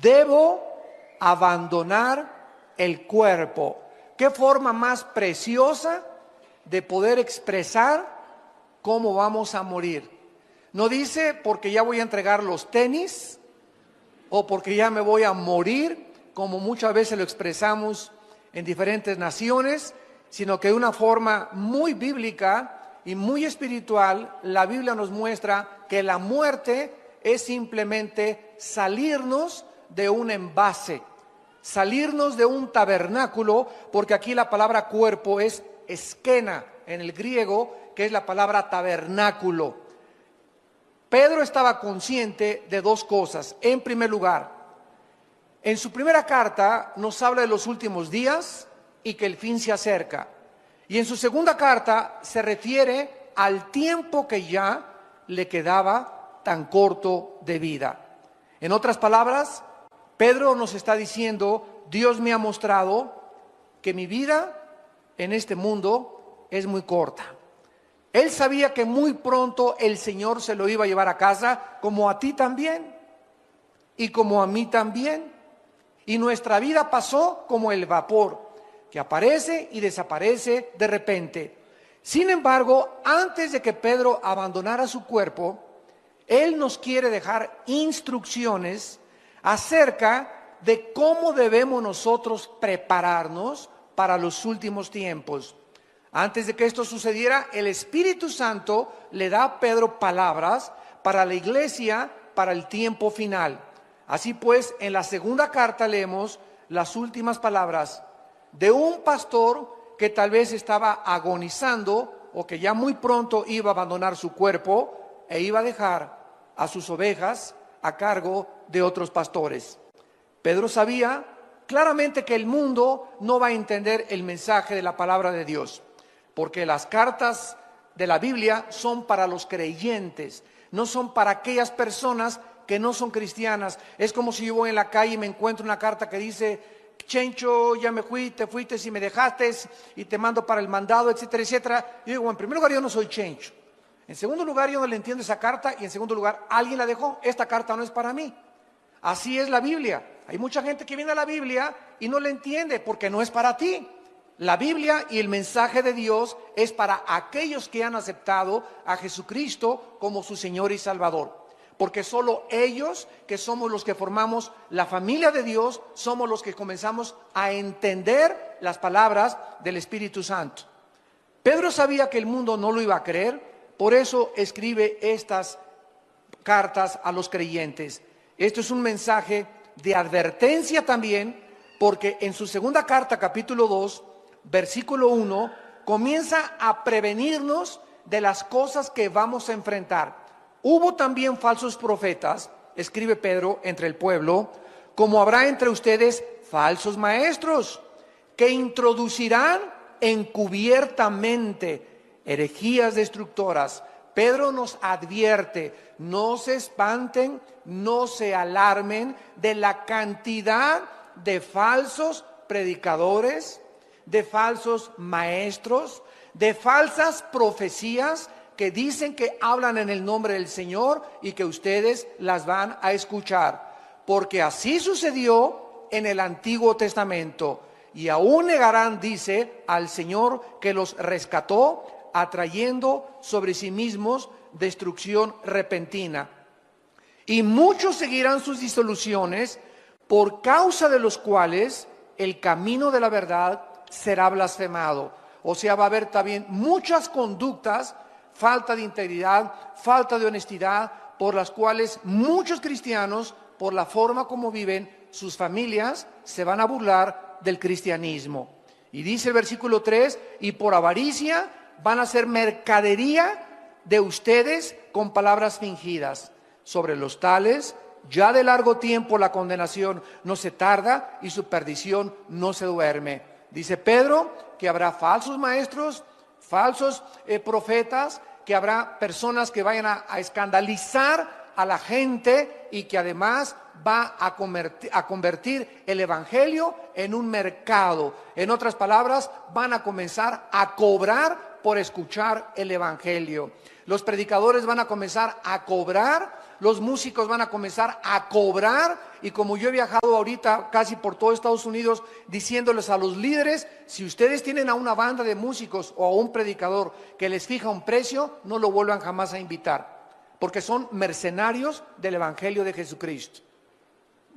debo abandonar el cuerpo. ¿Qué forma más preciosa de poder expresar cómo vamos a morir? No dice porque ya voy a entregar los tenis o porque ya me voy a morir, como muchas veces lo expresamos en diferentes naciones, sino que de una forma muy bíblica y muy espiritual, la Biblia nos muestra que la muerte es simplemente salirnos de un envase, salirnos de un tabernáculo, porque aquí la palabra cuerpo es esquena en el griego, que es la palabra tabernáculo. Pedro estaba consciente de dos cosas. En primer lugar, en su primera carta nos habla de los últimos días y que el fin se acerca. Y en su segunda carta se refiere al tiempo que ya le quedaba tan corto de vida. En otras palabras, Pedro nos está diciendo: Dios me ha mostrado que mi vida en este mundo es muy corta. Él sabía que muy pronto el Señor se lo iba a llevar a casa, como a ti también y como a mí también. Y nuestra vida pasó como el vapor, que aparece y desaparece de repente. Sin embargo, antes de que Pedro abandonara su cuerpo, él nos quiere dejar instrucciones acerca de cómo debemos nosotros prepararnos para los últimos tiempos. Antes de que esto sucediera, el Espíritu Santo le da a Pedro palabras para la iglesia, para el tiempo final. Así pues, en la segunda carta leemos las últimas palabras de un pastor que tal vez estaba agonizando o que ya muy pronto iba a abandonar su cuerpo e iba a dejar a sus ovejas a cargo de otros pastores. Pedro sabía claramente que el mundo no va a entender el mensaje de la palabra de Dios, porque las cartas de la Biblia son para los creyentes, no son para aquellas personas que no son cristianas. Es como si yo voy en la calle y me encuentro una carta que dice: Chencho, ya me fui, te fuiste y me dejaste y te mando para el mandado, etcétera, etcétera. Yo digo, en primer lugar, yo no soy Chencho. En segundo lugar, yo no le entiendo esa carta. Y en segundo lugar, alguien la dejó. Esta carta no es para mí. Así es la Biblia. Hay mucha gente que viene a la Biblia y no la entiende porque no es para ti. La Biblia y el mensaje de Dios es para aquellos que han aceptado a Jesucristo como su Señor y Salvador. Porque solo ellos, que somos los que formamos la familia de Dios, somos los que comenzamos a entender las palabras del Espíritu Santo. Pedro sabía que el mundo no lo iba a creer, por eso escribe estas cartas a los creyentes. Esto es un mensaje de advertencia también, porque en su segunda carta, capítulo 2, versículo 1, comienza a prevenirnos de las cosas que vamos a enfrentar. Hubo también falsos profetas, escribe Pedro, entre el pueblo, como habrá entre ustedes falsos maestros, que introducirán encubiertamente herejías destructoras. Pedro nos advierte: no se espanten, no se alarmen de la cantidad de falsos predicadores, de falsos maestros, de falsas profecías que dicen que hablan en el nombre del Señor y que ustedes las van a escuchar. Porque así sucedió en el Antiguo Testamento. Y aún negarán, dice, al Señor que los rescató, atrayendo sobre sí mismos destrucción repentina. Y muchos seguirán sus disoluciones, por causa de los cuales el camino de la verdad será blasfemado. O sea, va a haber también muchas conductas, falta de integridad, falta de honestidad, por las cuales muchos cristianos, por la forma como viven sus familias, se van a burlar del cristianismo. Y dice el versículo 3, y por avaricia van a hacer mercadería de ustedes con palabras fingidas. Sobre los tales, ya de largo tiempo la condenación no se tarda y su perdición no se duerme. Dice Pedro que habrá falsos maestros, falsos profetas, que habrá personas que vayan a escandalizar a la gente y que además va a convertir el evangelio en un mercado. En otras palabras, van a comenzar a cobrar por escuchar el evangelio. Los predicadores van a comenzar a cobrar los músicos van a comenzar a cobrar, y como yo he viajado ahorita casi por todo Estados Unidos diciéndoles a los líderes, si ustedes tienen a una banda de músicos o a un predicador que les fija un precio, no lo vuelvan jamás a invitar, porque son mercenarios del Evangelio de Jesucristo.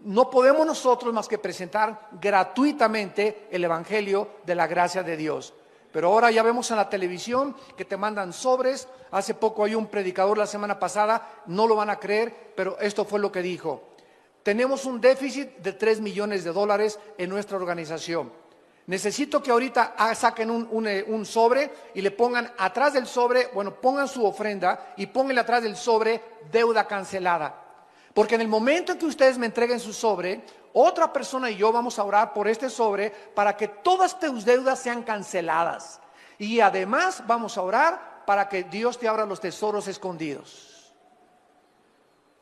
No podemos nosotros más que presentar gratuitamente el Evangelio de la gracia de Dios. Pero ahora ya vemos en la televisión que te mandan sobres. Hace poco hay un predicador la semana pasada, no lo van a creer, pero esto fue lo que dijo. Tenemos un déficit de $3 millones en nuestra organización. Necesito que ahorita saquen un sobre y le pongan atrás del sobre, pongan su ofrenda y pónganle atrás del sobre deuda cancelada. Porque en el momento en que ustedes me entreguen su sobre, otra persona y yo vamos a orar por este sobre para que todas tus deudas sean canceladas. Y además vamos a orar para que Dios te abra los tesoros escondidos.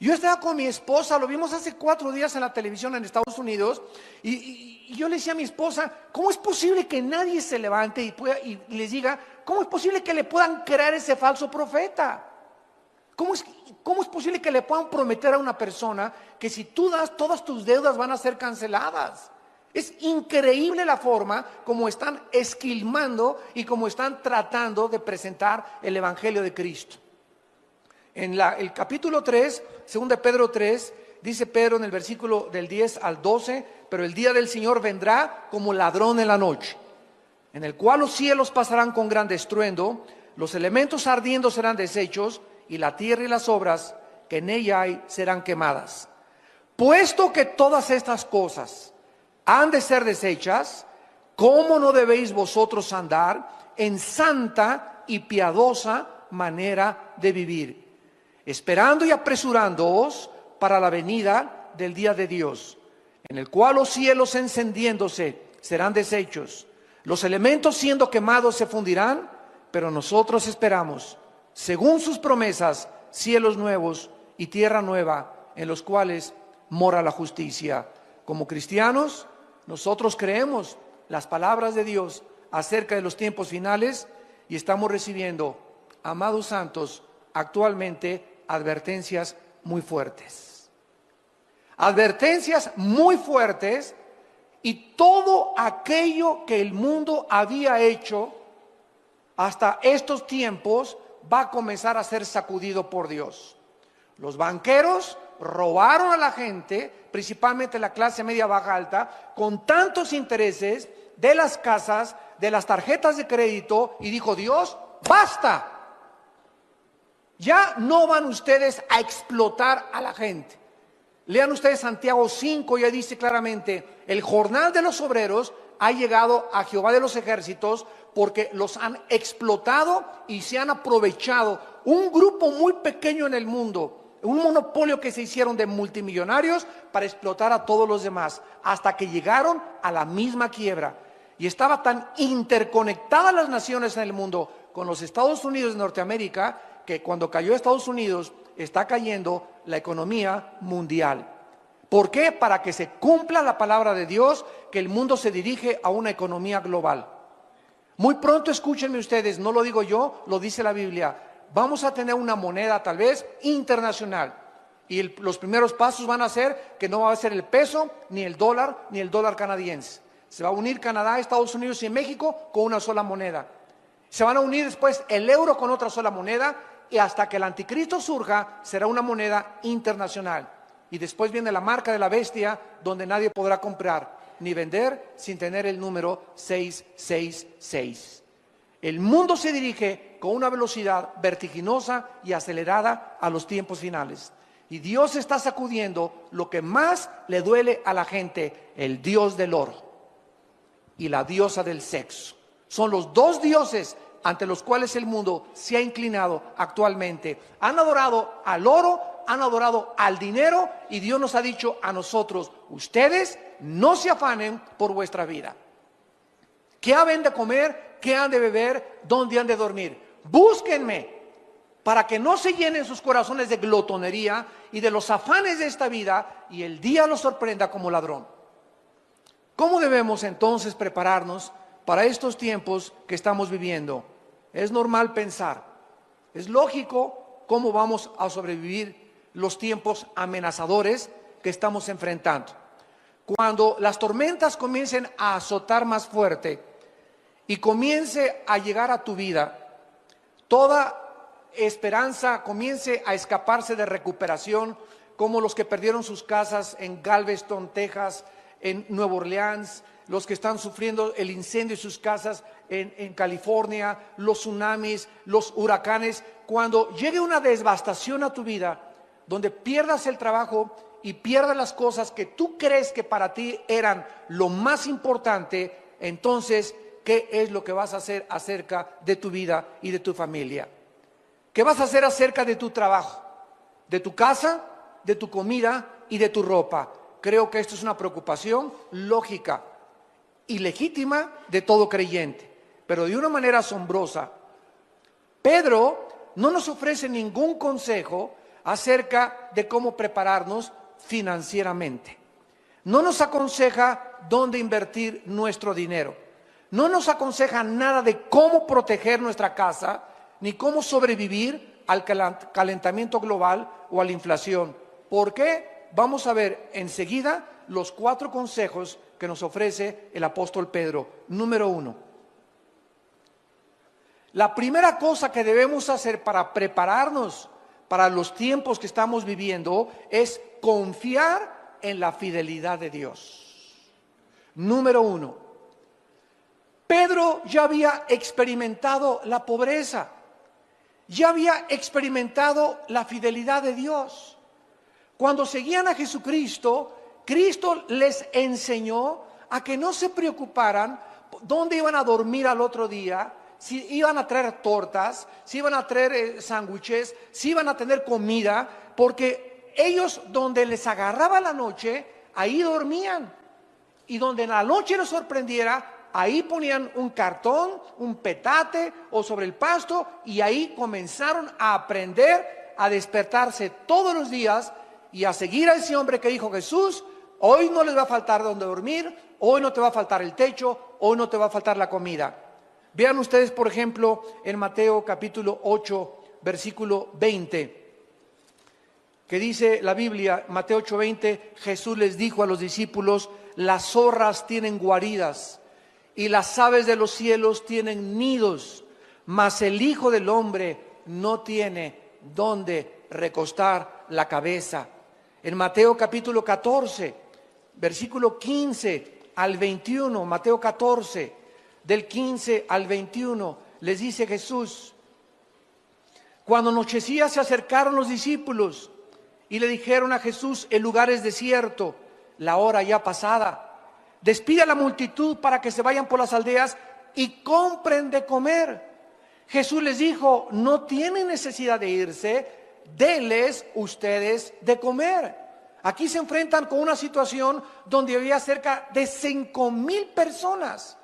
Yo estaba con mi esposa, lo vimos hace 4 días en la televisión en Estados Unidos, y yo le decía a mi esposa, ¿cómo es posible que nadie se levante y les diga, cómo es posible que le puedan creer ese falso profeta? ¿Cómo es posible que le puedan prometer a una persona que si tú das, todas tus deudas van a ser canceladas? Es increíble la forma como están esquilmando y como están tratando de presentar el Evangelio de Cristo. En el capítulo 3, 2 de Pedro 3, dice Pedro en el versículo del 10 al 12, pero el día del Señor vendrá como ladrón en la noche, en el cual los cielos pasarán con gran estruendo, los elementos ardiendo serán deshechos, y la tierra y las obras que en ella hay serán quemadas. Puesto que todas estas cosas han de ser deshechas, ¿cómo no debéis vosotros andar en santa y piadosa manera de vivir, esperando y apresurándoos para la venida del día de Dios, en el cual los cielos encendiéndose serán deshechos, los elementos siendo quemados se fundirán, pero nosotros esperamos, según sus promesas, cielos nuevos y tierra nueva, en los cuales mora la justicia. Como cristianos, nosotros creemos las palabras de Dios acerca de los tiempos finales y estamos recibiendo, amados santos, actualmente advertencias muy fuertes. Advertencias muy fuertes, y todo aquello que el mundo había hecho hasta estos tiempos va a comenzar a ser sacudido por Dios. Los banqueros robaron a la gente, principalmente la clase media baja alta, con tantos intereses de las casas, de las tarjetas de crédito, y dijo Dios, basta. Ya no van ustedes a explotar a la gente. Lean ustedes Santiago 5, ya dice claramente, el jornal de los obreros ha llegado a Jehová de los ejércitos, porque los han explotado y se han aprovechado. Un grupo muy pequeño en el mundo, un monopolio que se hicieron de multimillonarios para explotar a todos los demás, hasta que llegaron a la misma quiebra. Y estaba tan interconectadas las naciones en el mundo con los Estados Unidos de Norteamérica, que cuando cayó Estados Unidos, está cayendo la economía mundial. ¿Por qué? Para que se cumpla la palabra de Dios, que el mundo se dirige a una economía global. Muy pronto, escúchenme ustedes, no lo digo yo, lo dice la Biblia, vamos a tener una moneda tal vez internacional, y los primeros pasos van a ser que no va a ser el peso, ni el dólar canadiense. Se va a unir Canadá, Estados Unidos y México con una sola moneda. Se van a unir después el euro con otra sola moneda, y hasta que el anticristo surja será una moneda internacional. Y después viene la marca de la bestia, donde nadie podrá comprar ni vender sin tener el número 666. El mundo se dirige con una velocidad vertiginosa y acelerada a los tiempos finales. Y Dios está sacudiendo lo que más le duele a la gente, el dios del oro y la diosa del sexo. Son los dos dioses ante los cuales el mundo se ha inclinado actualmente. Han adorado al oro, han adorado al dinero, y Dios nos ha dicho a nosotros, ustedes no se afanen por vuestra vida. ¿Qué han de comer? ¿Qué han de beber? ¿Dónde han de dormir? Búsquenme, para que no se llenen sus corazones de glotonería y de los afanes de esta vida, y el día los sorprenda como ladrón. ¿Cómo debemos entonces prepararnos para estos tiempos que estamos viviendo? Es normal pensar, es lógico cómo vamos a sobrevivir, los tiempos amenazadores que estamos enfrentando. Cuando las tormentas comiencen a azotar más fuerte y comience a llegar a tu vida, toda esperanza comience a escaparse de recuperación, como los que perdieron sus casas en Galveston, Texas, en Nueva Orleans, los que están sufriendo el incendio de sus casas en California, los tsunamis, los huracanes. Cuando llegue una devastación a tu vida, donde pierdas el trabajo y pierdas las cosas que tú crees que para ti eran lo más importante, entonces, ¿qué es lo que vas a hacer acerca de tu vida y de tu familia? ¿Qué vas a hacer acerca de tu trabajo, de tu casa, de tu comida y de tu ropa? Creo que esto es una preocupación lógica y legítima de todo creyente, pero de una manera asombrosa. Pedro no nos ofrece ningún consejo acerca de cómo prepararnos financieramente. No nos aconseja dónde invertir nuestro dinero. No nos aconseja nada de cómo proteger nuestra casa, ni cómo sobrevivir al calentamiento global o a la inflación. ¿Por qué? Vamos a ver enseguida los 4 consejos que nos ofrece el apóstol Pedro. Número 1. La primera cosa que debemos hacer para prepararnos para los tiempos que estamos viviendo es confiar en la fidelidad de Dios. Número 1. Pedro ya había experimentado la pobreza, ya había experimentado la fidelidad de Dios. Cuando seguían a Jesucristo, Cristo les enseñó a que no se preocuparan dónde iban a dormir al otro día, si iban a traer tortas, si iban a traer sándwiches, si iban a tener comida, porque ellos donde les agarraba la noche, ahí dormían. Y donde en la noche les sorprendiera, ahí ponían un cartón, un petate o sobre el pasto, y ahí comenzaron a aprender a despertarse todos los días y a seguir a ese hombre que dijo Jesús: hoy no les va a faltar donde dormir, hoy no te va a faltar el techo, hoy no te va a faltar la comida. Vean ustedes, por ejemplo, en Mateo capítulo 8, versículo 20, que dice la Biblia, Mateo 8:20, Jesús les dijo a los discípulos: las zorras tienen guaridas y las aves de los cielos tienen nidos, mas el Hijo del Hombre no tiene dónde recostar la cabeza. En Mateo capítulo 14, versículo 15 al 21, Mateo 14, del 15 al 21, les dice Jesús: cuando anochecía se acercaron los discípulos y le dijeron a Jesús: el lugar es desierto, la hora ya pasada, despide a la multitud para que se vayan por las aldeas y compren de comer. Jesús les dijo: no tienen necesidad de irse, denles ustedes de comer. Aquí se enfrentan con una situación donde había cerca de 5,000 personas.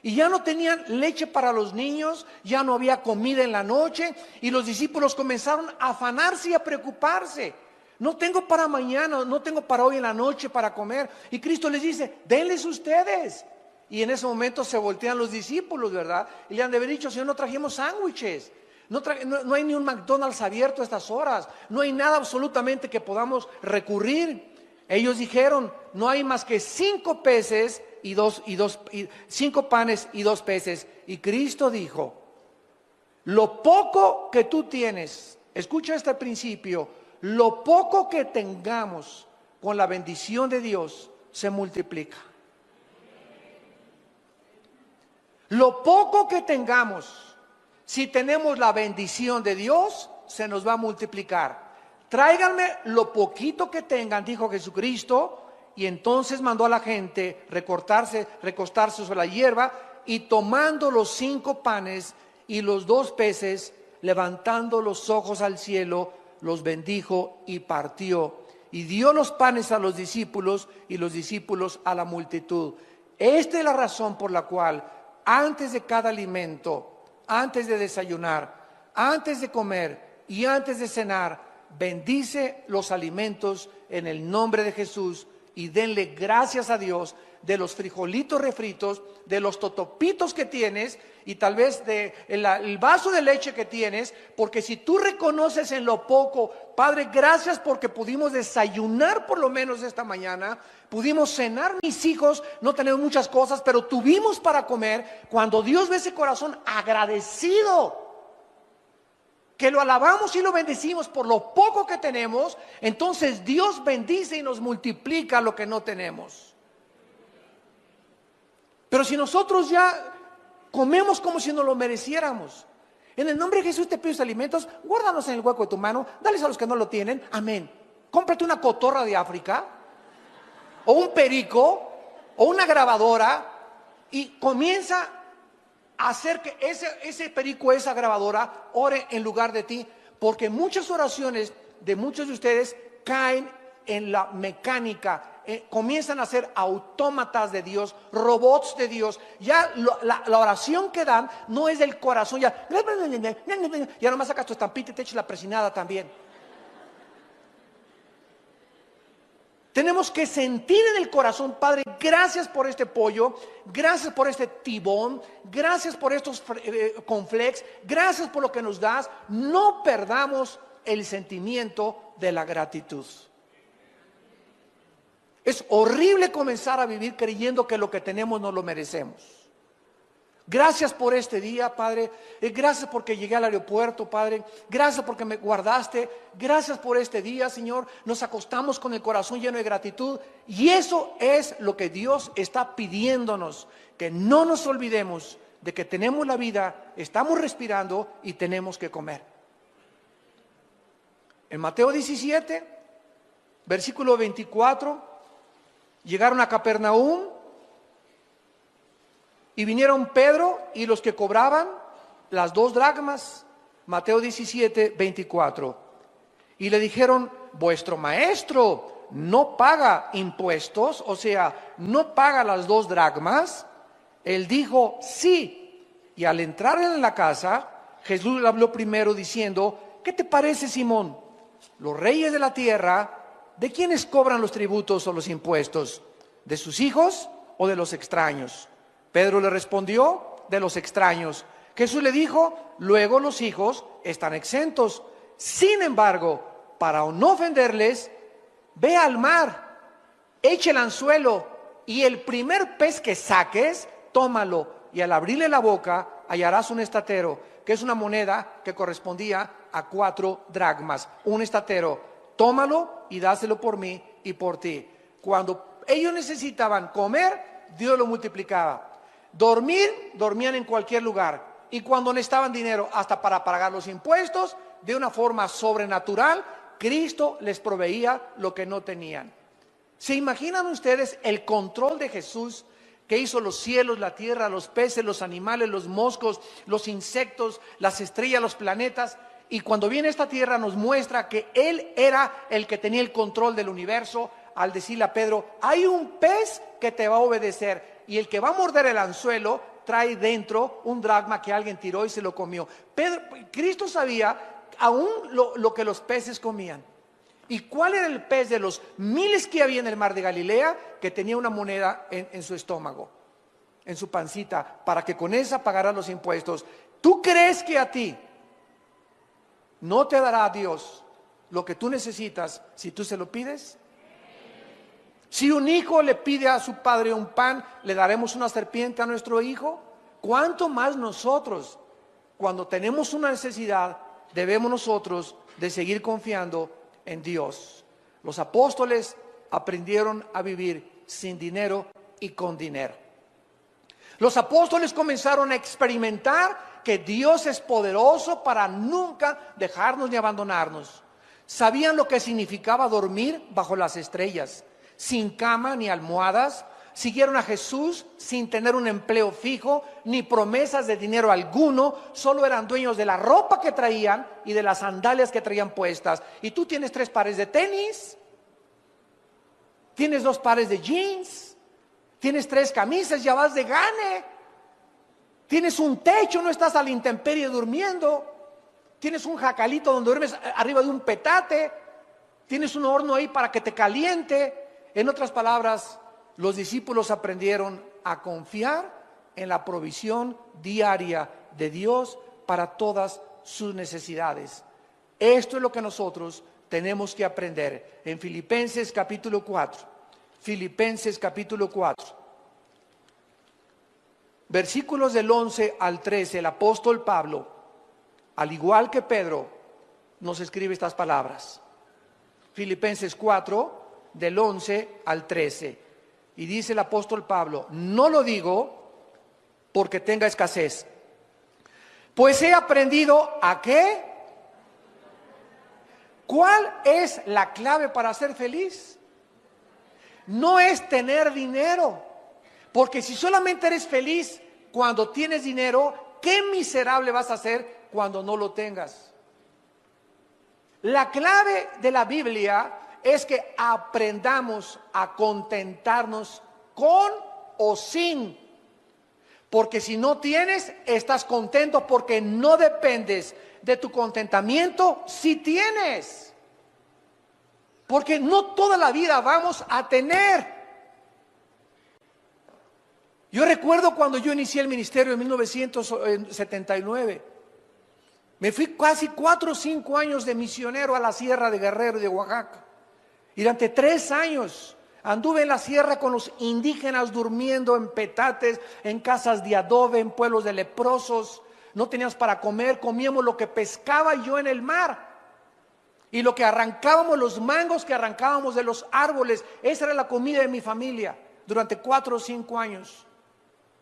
Y ya no tenían leche para los niños, ya no había comida en la noche, y los discípulos comenzaron a afanarse y a preocuparse. No tengo para mañana, no tengo para hoy en la noche para comer. Y Cristo les dice: denles ustedes. Y en ese momento se voltean los discípulos, ¿verdad? Y le han de haber dicho: Señor, no trajimos sándwiches. No hay ni un McDonald's abierto a estas horas. No hay nada absolutamente que podamos recurrir. Ellos dijeron: no hay más que 5 peces y 5 panes y 2 peces. Y Cristo dijo: lo poco que tú tienes, escucha este principio, lo poco que tengamos con la bendición de Dios se multiplica. Lo poco que tengamos, si tenemos la bendición de Dios, se nos va a multiplicar. Tráiganme lo poquito que tengan, dijo Jesucristo, y entonces mandó a la gente recostarse sobre la hierba, y tomando los 5 panes y los 2 peces, levantando los ojos al cielo, los bendijo y partió. Y dio los panes a los discípulos y los discípulos a la multitud. Esta es la razón por la cual antes de cada alimento, antes de desayunar, antes de comer y antes de cenar, bendice los alimentos en el nombre de Jesús y denle gracias a Dios de los frijolitos refritos, de los totopitos que tienes y tal vez de el vaso de leche que tienes, porque si tú reconoces en lo poco, Padre, gracias porque pudimos desayunar por lo menos esta mañana, pudimos cenar mis hijos, no tenemos muchas cosas, pero tuvimos para comer. Cuando Dios ve ese corazón agradecido, que lo alabamos y lo bendecimos por lo poco que tenemos, entonces Dios bendice y nos multiplica lo que no tenemos. Pero si nosotros ya comemos como si nos lo mereciéramos, en el nombre de Jesús te pido tus alimentos, guárdalos en el hueco de tu mano, dales a los que no lo tienen, amén. Cómprate una cotorra de África, o un perico, o una grabadora, y comienza a hacer que ese perico, esa grabadora, ore en lugar de ti, porque muchas oraciones de muchos de ustedes caen en la mecánica, comienzan a ser autómatas de Dios, robots de Dios. Ya la oración que dan no es del corazón, ya nomás sacas tu estampita y te echas la presinada también. Tenemos que sentir en el corazón, Padre, gracias por este pollo, gracias por este tibón, gracias por estos cornflakes, gracias por lo que nos das. No perdamos el sentimiento de la gratitud. Es horrible comenzar a vivir creyendo que lo que tenemos no lo merecemos. Gracias por este día, Padre. Gracias porque llegué al aeropuerto, Padre. Gracias porque me guardaste. Gracias por este día, Señor. Nos acostamos con el corazón lleno de gratitud. Y eso es lo que Dios está pidiéndonos. Que no nos olvidemos de que tenemos la vida, estamos respirando y tenemos que comer. En Mateo 17, versículo 24, llegaron a Capernaum. Y vinieron Pedro y los que cobraban las 2 dracmas, Mateo 17, 24. Y le dijeron, vuestro maestro no paga impuestos, o sea, no paga las 2 dracmas. Él dijo, sí. Y al entrar en la casa, Jesús le habló primero diciendo, ¿qué te parece, Simón? Los reyes de la tierra, ¿de quiénes cobran los tributos o los impuestos? ¿De sus hijos o de los extraños? Pedro le respondió, de los extraños. Jesús le dijo, luego los hijos están exentos. Sin embargo, para no ofenderles, ve al mar, echa el anzuelo y el primer pez que saques, tómalo. Y al abrirle la boca, hallarás un estatero, que es una moneda que correspondía a 4 dracmas. Un estatero, tómalo y dáselo por mí y por ti. Cuando ellos necesitaban comer, Dios lo multiplicaba. Dormían en cualquier lugar. Y cuando necesitaban dinero hasta para pagar los impuestos, de una forma sobrenatural, Cristo les proveía lo que no tenían. ¿Se imaginan ustedes el control de Jesús, que hizo los cielos, la tierra, los peces, los animales, los moscos, los insectos, las estrellas, los planetas? Y cuando viene a esta tierra nos muestra que Él era el que tenía el control del universo, al decirle a Pedro, hay un pez que te va a obedecer. Y el que va a morder el anzuelo trae dentro un dracma que alguien tiró y se lo comió. Cristo sabía aún lo que los peces comían. ¿Y cuál era el pez de los miles que había en el mar de Galilea? Que tenía una moneda en su estómago, en su pancita, para que con esa pagara los impuestos. ¿Tú crees que a ti no te dará Dios lo que tú necesitas si tú se lo pides? Si un hijo le pide a su padre un pan, ¿le daremos una serpiente a nuestro hijo? ¿Cuánto más nosotros, cuando tenemos una necesidad, debemos nosotros de seguir confiando en Dios? Los apóstoles aprendieron a vivir sin dinero y con dinero. Los apóstoles comenzaron a experimentar que Dios es poderoso para nunca dejarnos ni abandonarnos. Sabían lo que significaba dormir bajo las estrellas, sin cama ni almohadas. Siguieron a Jesús sin tener un empleo fijo ni promesas de dinero alguno. Solo eran dueños de la ropa que traían y de las sandalias que traían puestas. Y tú tienes 3 pares de tenis, tienes 2 pares de jeans, tienes 3 camisas, ya vas de gane. Tienes un techo, no estás a la intemperie durmiendo. Tienes un jacalito donde duermes arriba de un petate. Tienes un horno ahí para que te caliente. En otras palabras, los discípulos aprendieron a confiar en la provisión diaria de Dios para todas sus necesidades. Esto es lo que nosotros tenemos que aprender en Filipenses capítulo 4. Filipenses capítulo 4. Versículos del 11 al 13, el apóstol Pablo, al igual que Pedro, nos escribe estas palabras. Filipenses 4, del 11 al 13. Y dice el apóstol Pablo: no lo digo porque tenga escasez, pues he aprendido ¿a qué? ¿Cuál es la clave para ser feliz? No es tener dinero, porque si solamente eres feliz cuando tienes dinero, qué miserable vas a ser cuando no lo tengas. La clave de la Biblia es que aprendamos a contentarnos con o sin. Porque si no tienes, estás contento porque no dependes de tu contentamiento si tienes. Porque no toda la vida vamos a tener. Yo recuerdo cuando yo inicié el ministerio en 1979. Me fui casi 4 o 5 años de misionero a la sierra de Guerrero y de Oaxaca. Y durante 3 años anduve en la sierra con los indígenas durmiendo en petates, en casas de adobe, en pueblos de leprosos. No teníamos para comer, comíamos lo que pescaba yo en el mar. Y lo que arrancábamos, los mangos que arrancábamos de los árboles, esa era la comida de mi familia durante 4 o 5 años.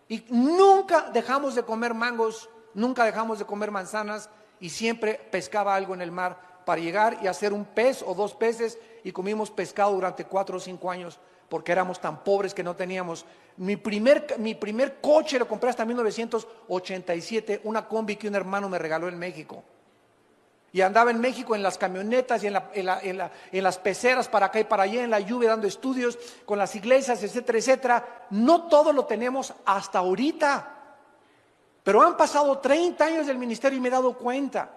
Y nunca dejamos de comer mangos, nunca dejamos de comer manzanas, y siempre pescaba algo en el mar para llegar y hacer un pez o 2 peces, y comimos pescado durante 4 o 5 años porque éramos tan pobres que no teníamos. Mi primer coche lo compré hasta 1987, una combi que un hermano me regaló en México. Y andaba en México en las camionetas y en las peceras para acá y para allá, en la lluvia, dando estudios con las iglesias, etcétera, etcétera. No todo lo tenemos hasta ahorita. Pero han pasado 30 años del ministerio y me he dado cuenta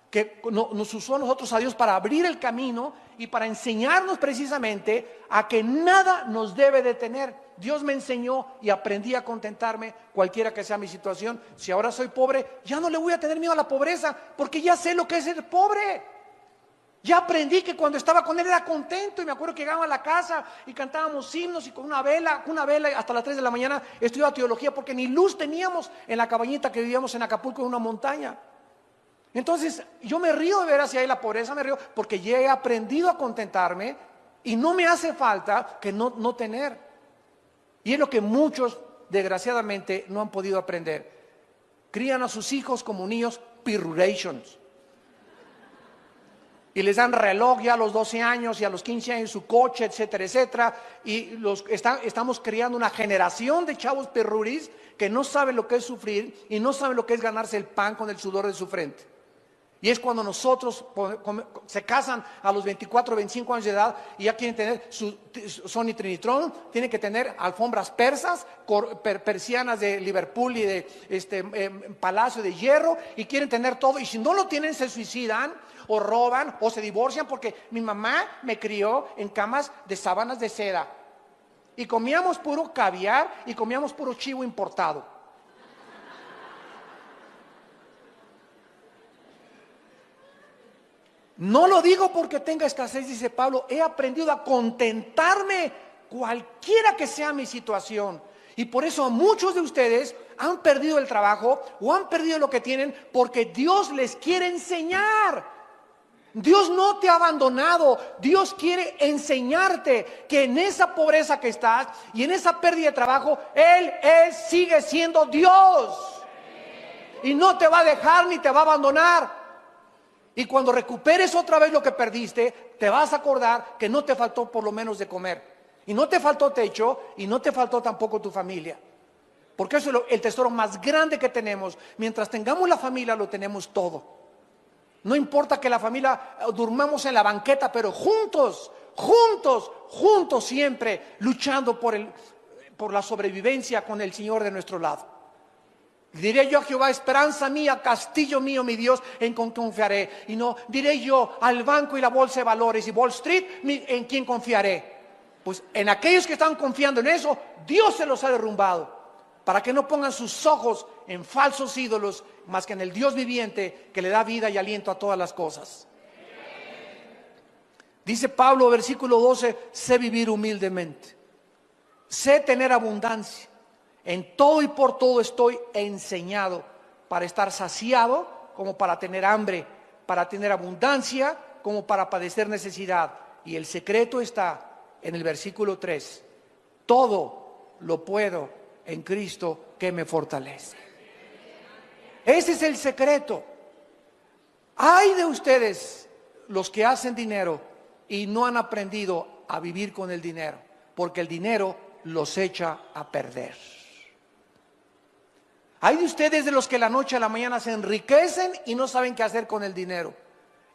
que nos usó a nosotros, a Dios, para abrir el camino y para enseñarnos precisamente a que nada nos debe detener. Dios me enseñó y aprendí a contentarme cualquiera que sea mi situación. Si ahora soy pobre, ya no le voy a tener miedo a la pobreza, porque ya sé lo que es ser pobre. Ya aprendí que cuando estaba con Él era contento, y me acuerdo que llegaba a la casa y cantábamos himnos y con una vela hasta las 3 de la mañana estudiaba teología, porque ni luz teníamos en la cabañita que vivíamos en Acapulco, en una montaña. Entonces yo me río de ver hacia ahí la pobreza, me río porque ya he aprendido a contentarme y no me hace falta que no tener. Y es lo que muchos desgraciadamente no han podido aprender. Crían a sus hijos como niños pirrurations. Y les dan reloj ya a los 12 años y a los 15 años su coche, etcétera, etcétera. Y estamos creando una generación de chavos perruris que no saben lo que es sufrir y no saben lo que es ganarse el pan con el sudor de su frente. Y es cuando nosotros se casan a los 24, 25 años de edad y ya quieren tener su Sony Trinitron, tienen que tener alfombras persas, persianas de Liverpool y de Palacio de Hierro, y quieren tener todo, y si no lo tienen se suicidan o roban o se divorcian, porque mi mamá me crió en camas de sábanas de seda y comíamos puro caviar y comíamos puro chivo importado. No lo digo porque tenga escasez, dice Pablo, he aprendido a contentarme cualquiera que sea mi situación. Y por eso muchos de ustedes han perdido el trabajo o han perdido lo que tienen, porque Dios les quiere enseñar. Dios no te ha abandonado. Dios quiere enseñarte que en esa pobreza que estás y en esa pérdida de trabajo, Él sigue siendo Dios. Y no te va a dejar ni te va a abandonar. Y cuando recuperes otra vez lo que perdiste, te vas a acordar que no te faltó por lo menos de comer. Y no te faltó techo y no te faltó tampoco tu familia. Porque eso es el tesoro más grande que tenemos. Mientras tengamos la familia, lo tenemos todo. No importa que la familia durmamos en la banqueta, pero juntos siempre, luchando por la sobrevivencia con el Señor de nuestro lado. Diré yo a Jehová, esperanza mía, castillo mío, mi Dios, en quien confiaré. Y no diré yo al banco y la bolsa de valores y Wall Street, en quien confiaré. Pues en aquellos que están confiando en eso, Dios se los ha derrumbado, para que no pongan sus ojos en falsos ídolos, más que en el Dios viviente que le da vida y aliento a todas las cosas. Dice Pablo, versículo 12, sé vivir humildemente, sé tener abundancia, en todo y por todo estoy enseñado, para estar saciado como para tener hambre, para tener abundancia como para padecer necesidad. Y el secreto está en el versículo 3, todo lo puedo en Cristo que me fortalece. Ese es el secreto. Ay de ustedes los que hacen dinero y no han aprendido a vivir con el dinero, porque el dinero los echa a perder. Hay de ustedes de los que la noche a la mañana se enriquecen y no saben qué hacer con el dinero.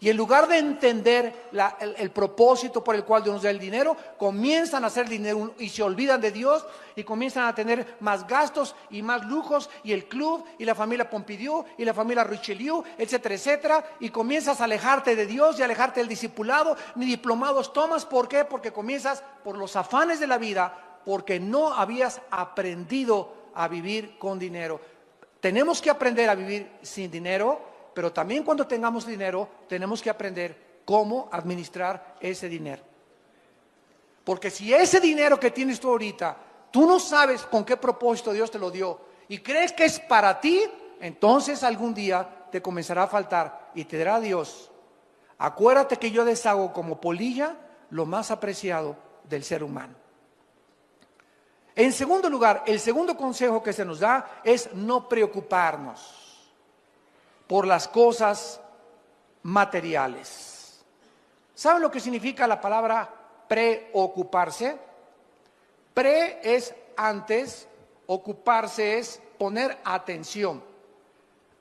Y en lugar de entender el propósito por el cual Dios nos da el dinero, comienzan a hacer dinero y se olvidan de Dios y comienzan a tener más gastos y más lujos, y el club y la familia Pompidou y la familia Richelieu, etcétera, etcétera, y comienzas a alejarte de Dios y alejarte del discipulado. Ni diplomados tomas. ¿Por qué? Porque comienzas por los afanes de la vida, porque no habías aprendido a vivir con dinero. Tenemos que aprender a vivir sin dinero, pero también cuando tengamos dinero tenemos que aprender cómo administrar ese dinero. Porque si ese dinero que tienes tú ahorita, tú no sabes con qué propósito Dios te lo dio y crees que es para ti, entonces algún día te comenzará a faltar y te dirá Dios: acuérdate que yo deshago como polilla lo más apreciado del ser humano. En segundo lugar, el segundo consejo que se nos da es no preocuparnos por las cosas materiales. ¿Saben lo que significa la palabra preocuparse? Pre es antes, ocuparse es poner atención.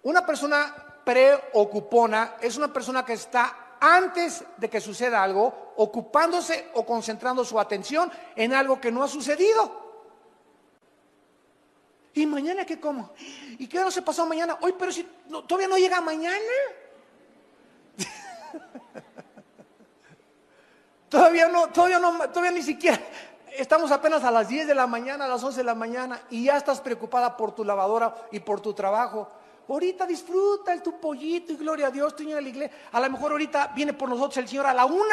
Una persona preocupona es una persona que está antes de que suceda algo, ocupándose o concentrando su atención en algo que no ha sucedido. ¿Y mañana qué como? ¿Y qué no se pasó mañana? Hoy, pero si todavía no llega mañana. Todavía ni siquiera. Estamos apenas a las 10 de la mañana, a las 11 de la mañana, y ya estás preocupada por tu lavadora y por tu trabajo. Ahorita disfruta tu pollito y gloria a Dios, tú vienes a la iglesia. A lo mejor ahorita viene por nosotros el Señor a la 1.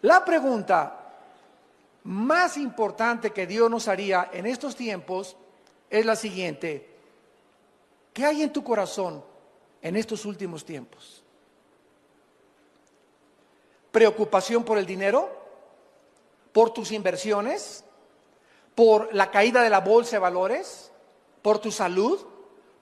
La pregunta más importante que Dios nos haría en estos tiempos es la siguiente: ¿qué hay en tu corazón en estos últimos tiempos? ¿Preocupación por el dinero? ¿Por tus inversiones? ¿Por la caída de la bolsa de valores? ¿Por tu salud?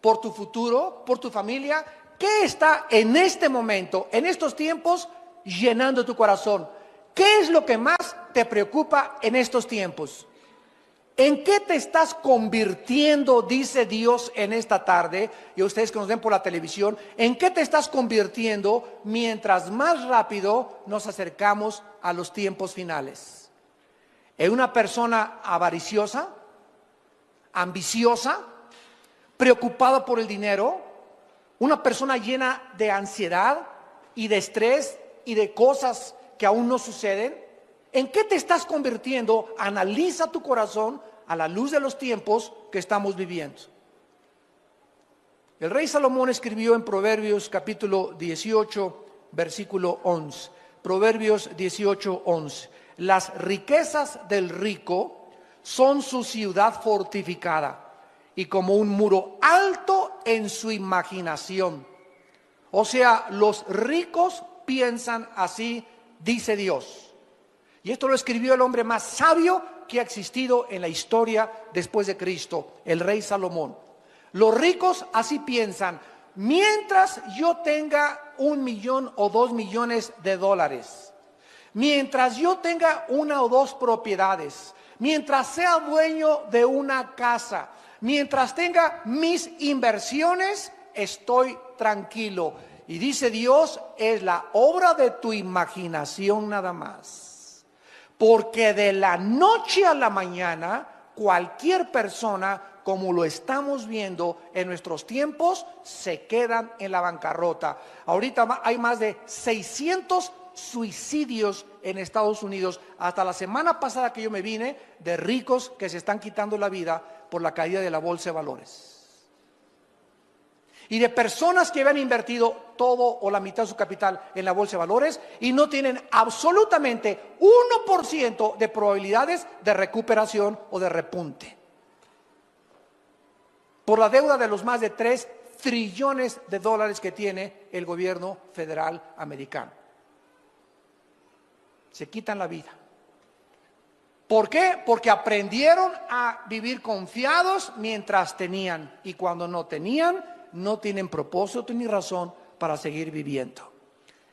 ¿Por tu futuro? ¿Por tu familia? ¿Qué está en este momento, en estos tiempos, llenando tu corazón? ¿Qué es lo que más te preocupa en estos tiempos? ¿En qué te estás convirtiendo, dice Dios en esta tarde? Y a ustedes que nos ven por la televisión, ¿en qué te estás convirtiendo mientras más rápido nos acercamos a los tiempos finales? ¿En una persona avariciosa, ambiciosa, preocupada por el dinero? ¿Una persona llena de ansiedad y de estrés y de cosas que aún no suceden? ¿En qué te estás convirtiendo? Analiza tu corazón a la luz de los tiempos que estamos viviendo. El rey Salomón escribió en Proverbios capítulo 18, versículo 11. Proverbios 18, 11. Las riquezas del rico son su ciudad fortificada y como un muro alto en su imaginación. O sea, los ricos piensan así, dice Dios. Y esto lo escribió el hombre más sabio que ha existido en la historia después de Cristo, el rey Salomón. Los ricos así piensan: mientras yo tenga 1 millón o 2 millones de dólares, mientras yo tenga 1 o 2 propiedades, mientras sea dueño de una casa, mientras tenga mis inversiones, estoy tranquilo. Y dice Dios: es la obra de tu imaginación nada más. Porque de la noche a la mañana cualquier persona como lo estamos viendo en nuestros tiempos, se quedan en la bancarrota. Ahorita hay más de 600 suicidios en Estados Unidos, hasta la semana pasada que yo me vine, de ricos que se están quitando la vida por la caída de la bolsa de valores. Y de personas que habían invertido todo o la mitad de su capital en la bolsa de valores y no tienen absolutamente 1% de probabilidades de recuperación o de repunte. Por la deuda de los más de 3 trillones de dólares que tiene el gobierno federal americano. Se quitan la vida. ¿Por qué? Porque aprendieron a vivir confiados mientras tenían, y cuando no tenían, no tienen propósito ni razón para seguir viviendo.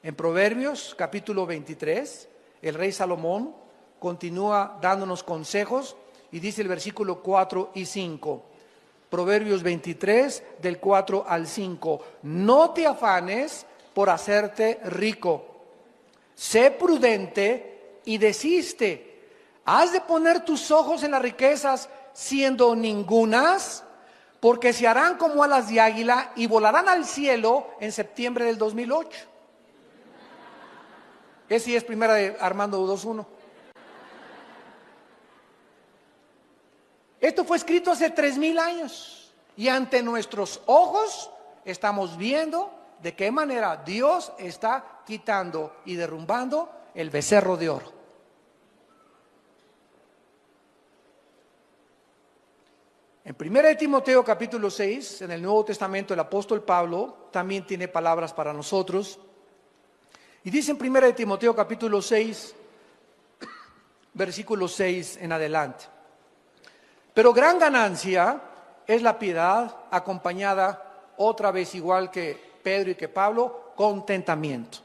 En Proverbios capítulo 23, el rey Salomón continúa dándonos consejos y dice el versículo 4 y 5. Proverbios 23, del 4 al 5. No te afanes por hacerte rico. Sé prudente y desiste. ¿Has de poner tus ojos en las riquezas siendo ningunas? Porque se harán como alas de águila y volarán al cielo en septiembre del 2008. Ese es primera de Armando 2.1. Esto fue escrito hace 3000 años y ante nuestros ojos estamos viendo de qué manera Dios está quitando y derrumbando el becerro de oro. En 1 Timoteo capítulo 6, en el Nuevo Testamento, el apóstol Pablo también tiene palabras para nosotros. Y dice en 1 Timoteo capítulo 6, versículo 6 en adelante. Pero gran ganancia es la piedad acompañada, otra vez igual que Pedro y que Pablo, contentamiento.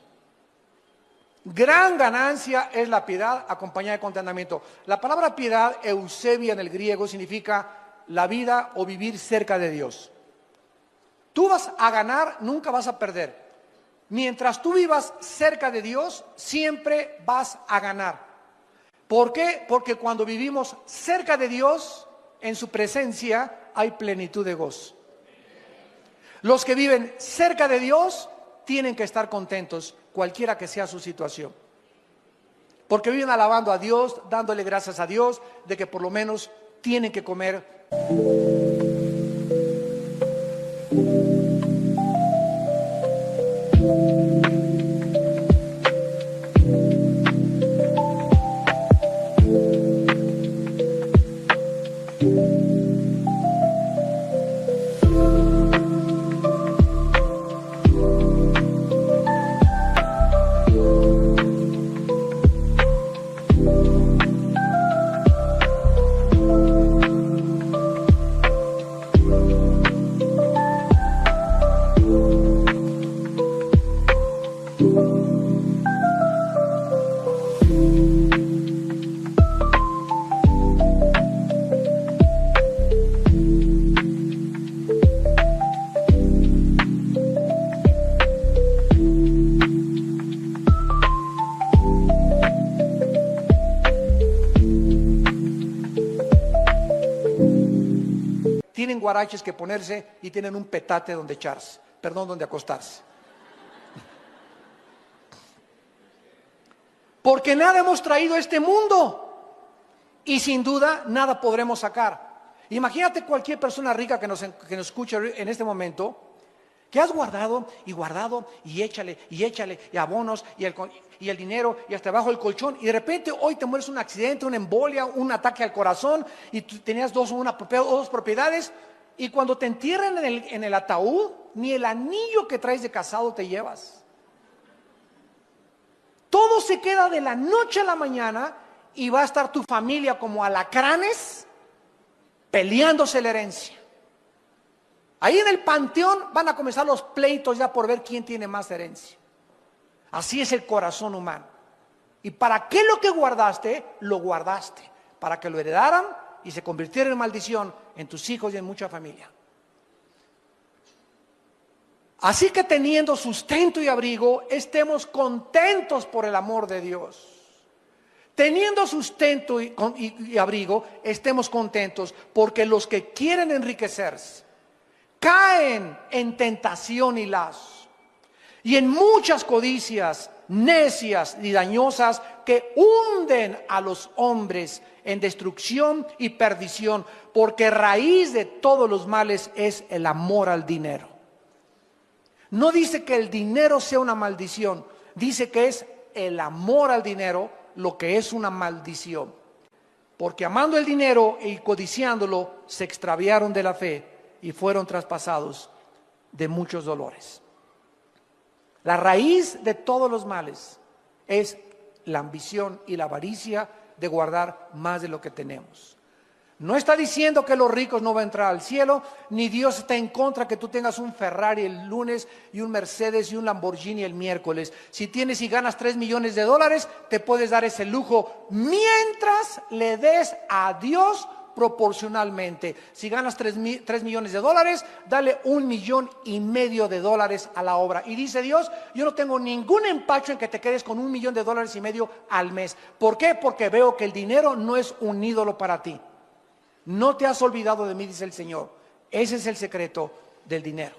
Gran ganancia es la piedad acompañada de contentamiento. La palabra piedad, eusebia en el griego, significa la vida o vivir cerca de Dios. Tú vas a ganar, nunca vas a perder. Mientras tú vivas cerca de Dios, siempre vas a ganar. ¿Por qué? Porque cuando vivimos cerca de Dios, en su presencia hay plenitud de gozo. Los que viven cerca de Dios tienen que estar contentos, cualquiera que sea su situación. Porque viven alabando a Dios, dándole gracias a Dios de que por lo menos tienen que comer. Tienen guaraches que ponerse y tienen un petate donde echarse, donde acostarse. Porque nada hemos traído a este mundo y sin duda nada podremos sacar. Imagínate cualquier persona rica que nos escuche en este momento, que has guardado y échale y abonos y el dinero y hasta abajo el colchón y de repente hoy te mueres un accidente, una embolia, un ataque al corazón y tú tenías dos propiedades y cuando te entierran en el ataúd ni el anillo que traes de casado te llevas. Todo se queda de la noche a la mañana y va a estar tu familia como alacranes peleándose la herencia. Ahí en el panteón van a comenzar los pleitos ya por ver quién tiene más herencia. Así es el corazón humano. ¿Y para qué lo que guardaste? Lo guardaste. Para que lo heredaran y se convirtiera en maldición en tus hijos y en mucha familia. Así que teniendo sustento y abrigo, estemos contentos por el amor de Dios. teniendo sustento y abrigo, estemos contentos, porque los que quieren enriquecerse caen en tentación y lazo, y en muchas codicias necias y dañosas que hunden a los hombres en destrucción y perdición, porque raíz de todos los males es el amor al dinero. No dice que el dinero sea una maldición, dice que es el amor al dinero lo que es una maldición, porque amando el dinero y codiciándolo se extraviaron de la fe y fueron traspasados de muchos dolores. La raíz de todos los males es la ambición y la avaricia de guardar más de lo que tenemos. No está diciendo que los ricos no van a entrar al cielo, ni Dios está en contra que tú tengas un Ferrari el lunes y un Mercedes y un Lamborghini el miércoles. Si tienes y ganas 3 millones de dólares, te puedes dar ese lujo mientras le des a Dios proporcionalmente. Si ganas 3 millones de dólares, dale 1,5 millones de dólares a la obra. Y dice Dios, yo no tengo ningún empacho en que te quedes con 1,5 millones al mes. ¿Por qué? Porque veo que el dinero no es un ídolo para ti. No te has olvidado de mí, dice el Señor. Ese es el secreto del dinero.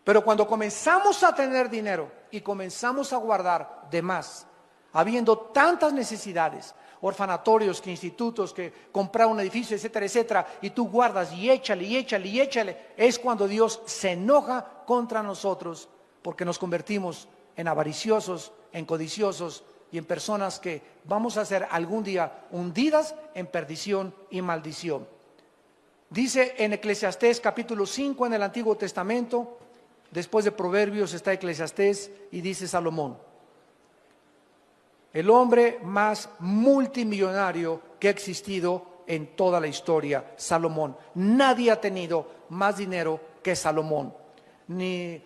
Pero cuando comenzamos a tener dinero y comenzamos a guardar de más, habiendo tantas necesidades, orfanatorios, que institutos, que comprar un edificio, etcétera, etcétera, y tú guardas y échale, y échale, y échale, es cuando Dios se enoja contra nosotros, porque nos convertimos en avariciosos, en codiciosos, y en personas que vamos a ser algún día hundidas en perdición y maldición. Dice en Eclesiastés capítulo 5 en el Antiguo Testamento, después de Proverbios está Eclesiastés, y dice Salomón, el hombre más multimillonario que ha existido en toda la historia, Salomón. Nadie ha tenido más dinero que Salomón. Ni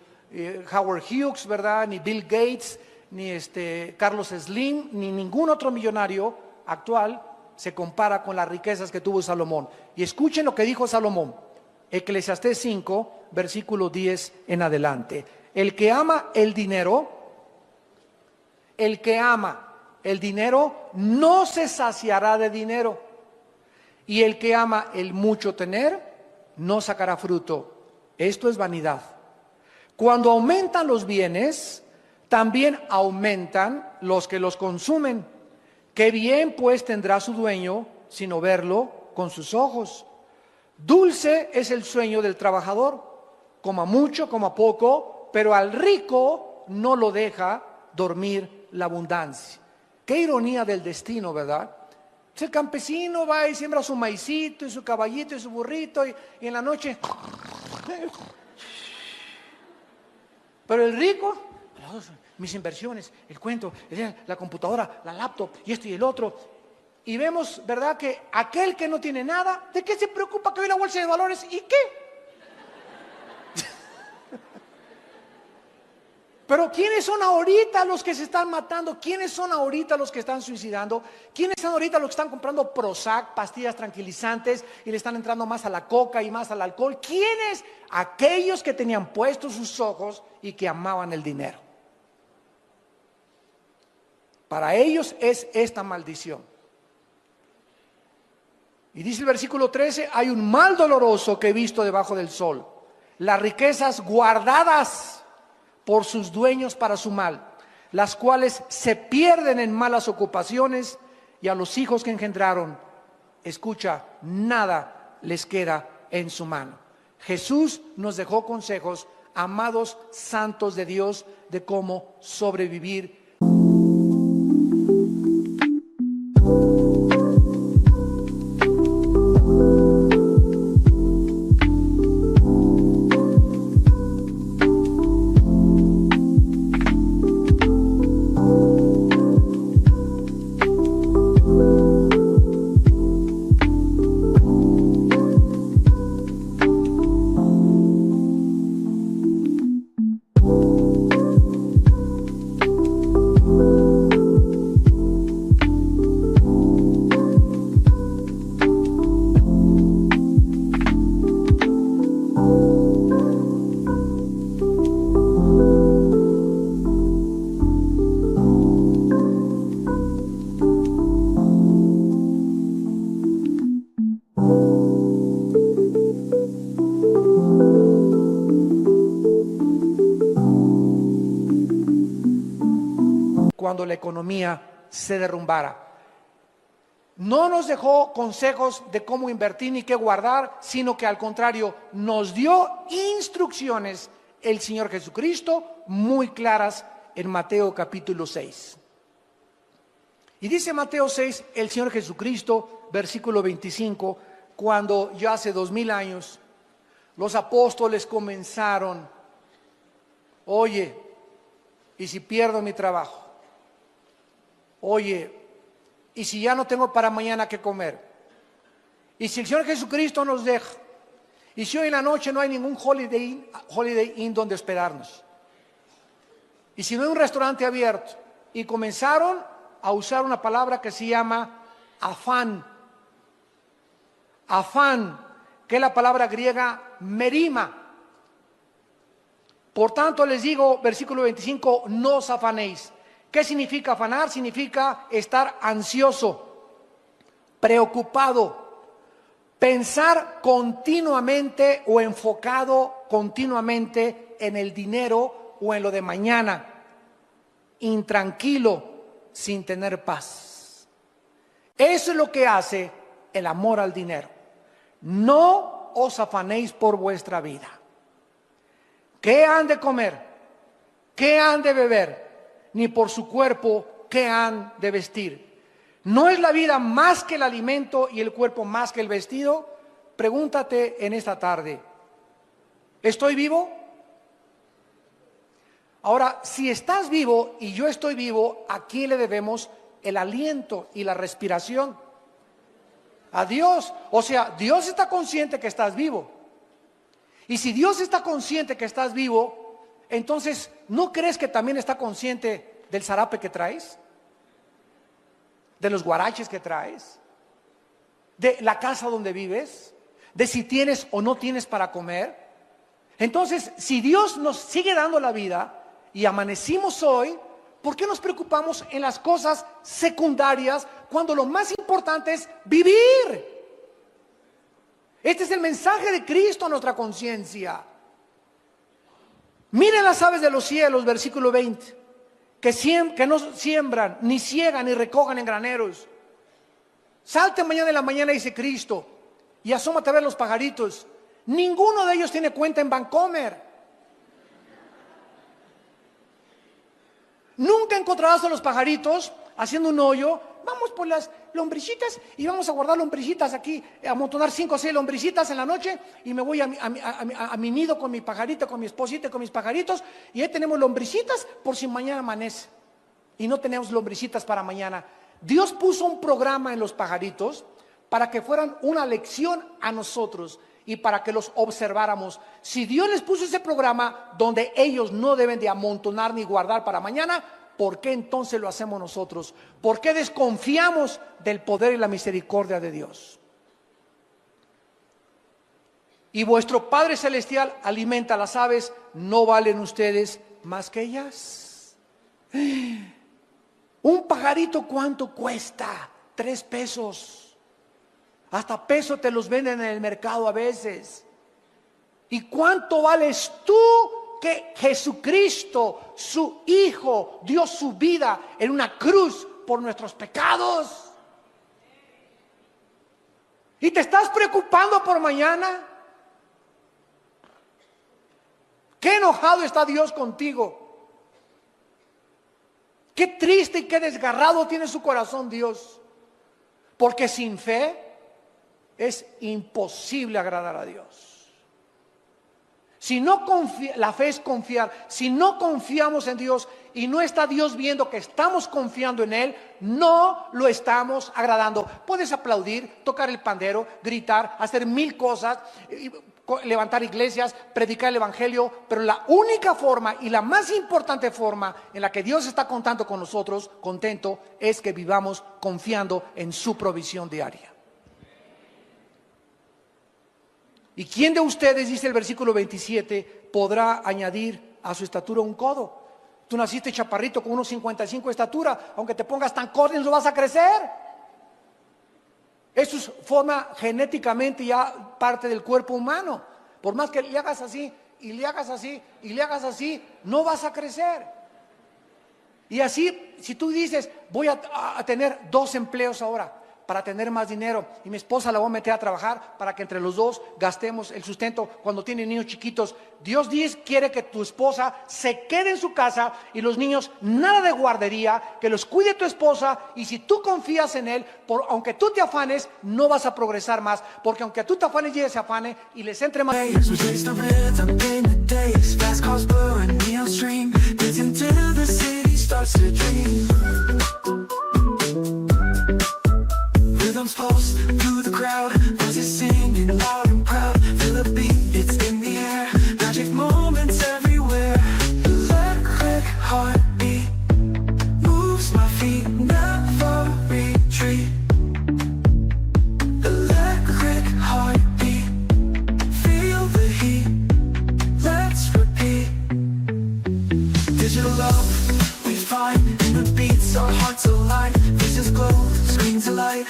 Howard Hughes, ¿verdad? Ni Bill Gates, ni Carlos Slim, ni ningún otro millonario actual se compara con las riquezas que tuvo Salomón. Y escuchen lo que dijo Salomón, Eclesiastés 5, versículo 10 en adelante. El que ama el dinero no se saciará de dinero, y el que ama el mucho tener no sacará fruto. Esto es vanidad. Cuando aumentan los bienes, también aumentan los que los consumen. Qué bien pues tendrá su dueño sino verlo con sus ojos. Dulce es el sueño del trabajador, coma mucho, coma poco, pero al rico no lo deja dormir la abundancia. Qué ironía del destino, ¿verdad? El campesino va y siembra su maicito y su caballito y su burrito, y en la noche, pero el rico, mis inversiones, el cuento, la computadora, la laptop y esto y el otro. Y vemos, ¿verdad?, que aquel que no tiene nada, ¿de qué se preocupa que hoy la bolsa de valores? ¿Y qué? Pero ¿quiénes son ahorita los que se están matando? ¿Quiénes son ahorita los que están suicidando? ¿Quiénes son ahorita los que están comprando Prozac, pastillas tranquilizantes, y le están entrando más a la coca y más al alcohol? ¿Quiénes? Aquellos que tenían puestos sus ojos y que amaban el dinero. Para ellos es esta maldición. Y dice el versículo 13, hay un mal doloroso que he visto debajo del sol, las riquezas guardadas por sus dueños para su mal, las cuales se pierden en malas ocupaciones, y a los hijos que engendraron, escucha, nada les queda en su mano. Jesús nos dejó consejos, amados santos de Dios, de cómo sobrevivir. cuando la economía se derrumbara. No nos dejó consejos de cómo invertir ni qué guardar, sino que al contrario nos dio instrucciones el Señor Jesucristo muy claras en Mateo capítulo 6. Y dice Mateo 6, el Señor Jesucristo, versículo 25, cuando ya hace 2000 años los apóstoles comenzaron: oye, ¿y si pierdo mi trabajo? Oye, ¿y si ya no tengo para mañana qué comer? ¿Y si el Señor Jesucristo nos deja? ¿Y si hoy en la noche no hay ningún Holiday Inn donde hospedarnos? ¿Y si no hay un restaurante abierto? Y comenzaron a usar una palabra que se llama afán. Afán, que es la palabra griega merima. Por tanto les digo, versículo 25, no os afanéis. ¿Qué significa afanar? Significa estar ansioso, preocupado, pensar continuamente o enfocado continuamente en el dinero o en lo de mañana, intranquilo, sin tener paz. Eso es lo que hace el amor al dinero. No os afanéis por vuestra vida. ¿Qué han de comer? ¿Qué han de beber? Ni por su cuerpo, ¿qué han de vestir? ¿No es la vida más que el alimento y el cuerpo más que el vestido? Pregúntate en esta tarde: ¿estoy vivo? Ahora, si estás vivo y yo estoy vivo, ¿a quién le debemos el aliento y la respiración? A Dios. O sea, Dios está consciente que estás vivo. Y si Dios está consciente que estás vivo, entonces, ¿no crees que también está consciente del zarape que traes? ¿De los guaraches que traes? ¿De la casa donde vives? ¿De si tienes o no tienes para comer? Entonces, si Dios nos sigue dando la vida y amanecimos hoy, ¿por qué nos preocupamos en las cosas secundarias cuando lo más importante es vivir? Este es el mensaje de Cristo a nuestra conciencia. Miren las aves de los cielos, versículo 20, que no siembran, ni ciegan, ni recojan en graneros. Salte mañana en la mañana, dice Cristo, y asómate a ver los pajaritos. Ninguno de ellos tiene cuenta en Bancomer. Nunca encontrarás a los pajaritos haciendo un hoyo. Vamos por las lombricitas y vamos a guardar lombricitas aquí, a amontonar 5 o 6 lombricitas en la noche, y me voy a mi nido con mi pajarito, con mi esposita, con mis pajaritos, y ahí tenemos lombricitas por si mañana amanece y no tenemos lombricitas para mañana. Dios puso un programa en los pajaritos para que fueran una lección a nosotros y para que los observáramos. Si Dios les puso ese programa donde ellos no deben de amontonar ni guardar para mañana, ¿por qué entonces lo hacemos nosotros? ¿Por qué desconfiamos del poder y la misericordia de Dios? Y vuestro Padre Celestial alimenta a las aves, ¿no valen ustedes más que ellas? Un pajarito, ¿cuánto cuesta? 3 pesos. Hasta peso te los venden en el mercado a veces. ¿Y cuánto vales tú? Que Jesucristo, su Hijo, dio su vida en una cruz por nuestros pecados. ¿Y te estás preocupando por mañana? ¿Qué enojado está Dios contigo? Qué triste y qué desgarrado tiene su corazón Dios. Porque sin fe es imposible agradar a Dios. Si no la fe es confiar. Si no confiamos en Dios y no está Dios viendo que estamos confiando en Él, no lo estamos agradando. Puedes aplaudir, tocar el pandero, gritar, hacer 1000 cosas, levantar iglesias, predicar el evangelio, pero la única forma y la más importante forma en la que Dios está contando con nosotros, contento, es que vivamos confiando en su provisión diaria. ¿Y quién de ustedes, dice el versículo 27, podrá añadir a su estatura un codo? Tú naciste chaparrito con unos 55 de estatura, aunque te pongas tan corto no vas a crecer. Eso es forma genéticamente ya parte del cuerpo humano. Por más que le hagas así, y le hagas así, y le hagas así, no vas a crecer. Y así, si tú dices, voy a tener 2 empleos ahora para tener más dinero, y mi esposa la voy a meter a trabajar para que entre los dos gastemos el sustento cuando tienen niños chiquitos. Dios quiere que tu esposa se quede en su casa y los niños nada de guardería, que los cuide tu esposa, y si tú confías en él, aunque tú te afanes, no vas a progresar más, porque aunque tú te afanes y ella se afane y les entre más. Rhythms pulse through the crowd, voices singing loud and proud. Feel the beat, it's in the air. Magic moments everywhere. Electric heartbeat moves my feet, never retreat. Electric heartbeat, feel the heat. Let's repeat. Digital love we find in the beats, our hearts align. Visions glow, screens alight.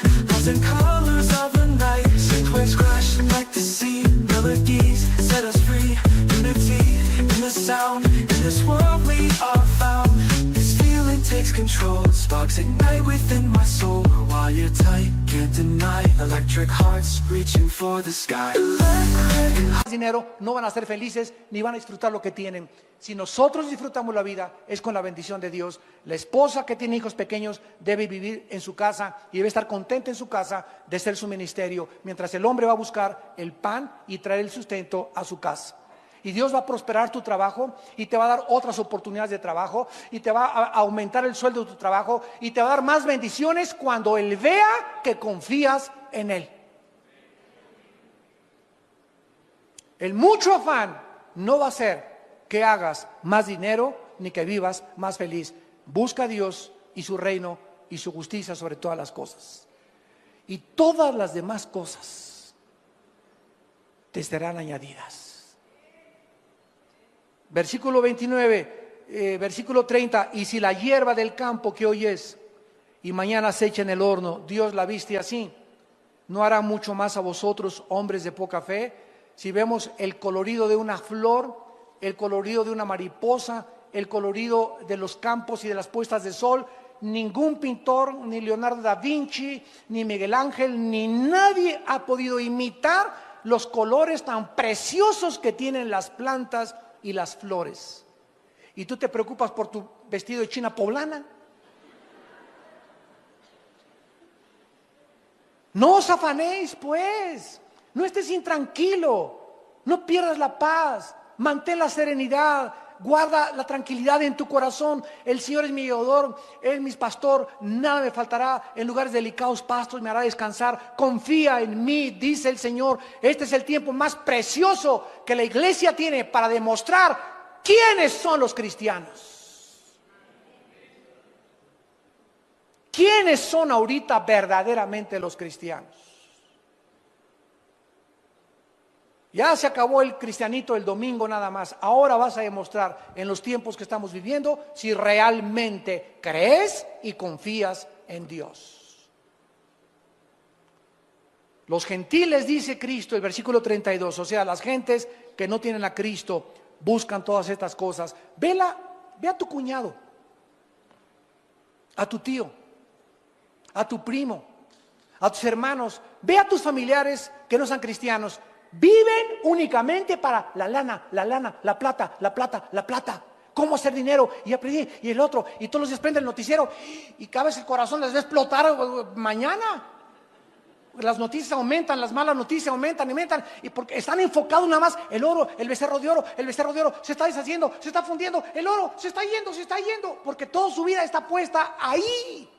And colors of the night, synthwaves crash like the sea. Melodies set us free. Unity in the sound. In this world we are found. This feeling takes control. Sparks ignite within my soul. While you're tight, can't deny. Electric hearts reaching for the sky. Electric. Dinero, no van a ser felices ni van a disfrutar lo que tienen. Si nosotros disfrutamos la vida, es con la bendición de Dios. La esposa que tiene hijos pequeños debe vivir en su casa y debe estar contenta en su casa de ser su ministerio, mientras el hombre va a buscar el pan y traer el sustento a su casa. Y Dios va a prosperar tu trabajo y te va a dar otras oportunidades de trabajo y te va a aumentar el sueldo de tu trabajo y te va a dar más bendiciones cuando Él vea que confías en Él. El mucho afán no va a ser que hagas más dinero ni que vivas más feliz. Busca a Dios y su reino y su justicia sobre todas las cosas. Y todas las demás cosas te serán añadidas. Versículo 29, versículo 30. Y si la hierba del campo que hoy es y mañana se echa en el horno, Dios la viste así, ¿no hará mucho más a vosotros, hombres de poca fe? Si vemos el colorido de una flor, el colorido de una mariposa, el colorido de los campos y de las puestas de sol, ningún pintor, ni Leonardo da Vinci, ni Miguel Ángel, ni nadie ha podido imitar los colores tan preciosos que tienen las plantas y las flores. ¿Y tú te preocupas por tu vestido de china poblana? No os afanéis, pues, no estés intranquilo, no pierdas la paz, mantén la serenidad, guarda la tranquilidad en tu corazón. El Señor es mi guiador, Él es mi pastor, nada me faltará. En lugares delicados pastos me hará descansar. Confía en mí, dice el Señor. Este es el tiempo más precioso que la iglesia tiene para demostrar quiénes son los cristianos. ¿Quiénes son ahorita verdaderamente los cristianos? Ya se acabó el cristianito el domingo nada más. Ahora vas a demostrar en los tiempos que estamos viviendo si realmente crees y confías en Dios. Los gentiles, dice Cristo, el versículo 32, o sea, las gentes que no tienen a Cristo buscan todas estas cosas. Ve a tu cuñado, a tu tío, a tu primo, a tus hermanos, ve a tus familiares que no sean cristianos. Viven únicamente para la lana, la plata, la plata, la plata. Cómo hacer dinero y aprendí y el otro. Y todos los días prende el noticiero y cada vez el corazón les va a explotar mañana. Las noticias aumentan, las malas noticias aumentan, aumentan. Y porque están enfocados nada más el oro, el becerro de oro, el becerro de oro se está deshaciendo, se está fundiendo, el oro se está yendo. Porque toda su vida está puesta ahí.